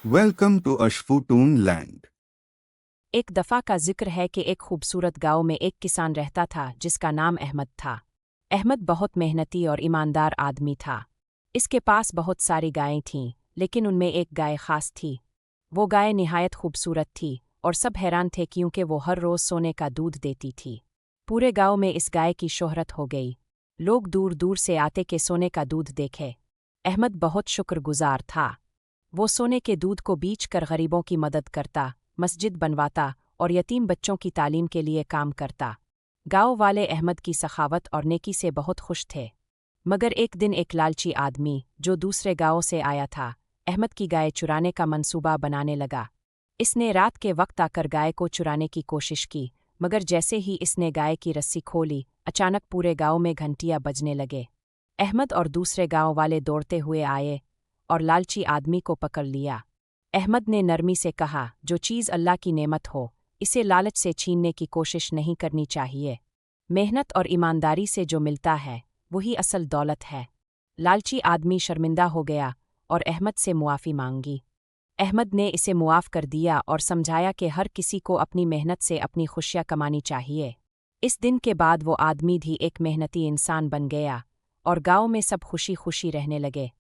Welcome to Ashfutoon Land. एक दफ़ा का जिक्र है कि एक खूबसूरत गांव में एक किसान रहता था जिसका नाम अहमद था। अहमद बहुत मेहनती और ईमानदार आदमी था। इसके पास बहुत सारी गायें थीं, लेकिन उनमें एक गाय खास थी। वो गाय निहायत खूबसूरत थी और सब हैरान थे क्योंकि वो हर रोज़ सोने का दूध देती थी। पूरे गांव में इस गाय की शोहरत हो गई। लोग दूर दूर से आते कि सोने का दूध देखे। अहमद बहुत शुक्रगुजार था। वो सोने के दूध को बेच कर गरीबों की मदद करता, मस्जिद बनवाता और यतीम बच्चों की तालीम के लिए काम करता। गांव वाले अहमद की सखावत और नेकी से बहुत खुश थे। मगर एक दिन एक लालची आदमी जो दूसरे गांवों से आया था, अहमद की गाय चुराने का मंसूबा बनाने लगा। इसने रात के वक्त आकर गाय को चुराने की कोशिश की, मगर जैसे ही इसने गाय की रस्सी खोली, अचानक पूरे गांव में घंटियां बजने लगे। अहमद और दूसरे गांव वाले दौड़ते हुए आए और लालची आदमी को पकड़ लिया। अहमद ने नरमी से कहा, जो चीज़ अल्लाह की नेमत हो, इसे लालच से छीनने की कोशिश नहीं करनी चाहिए। मेहनत और ईमानदारी से जो मिलता है वही असल दौलत है। लालची आदमी शर्मिंदा हो गया और अहमद से मुआफ़ी मांगी। अहमद ने इसे मुआफ़ कर दिया और समझाया कि हर किसी को अपनी मेहनत से अपनी खुशियाँ कमानी चाहिए। इस दिन के बाद वो आदमी भी एक मेहनती इंसान बन गया और गांव में सब खुशी खुशी रहने लगे।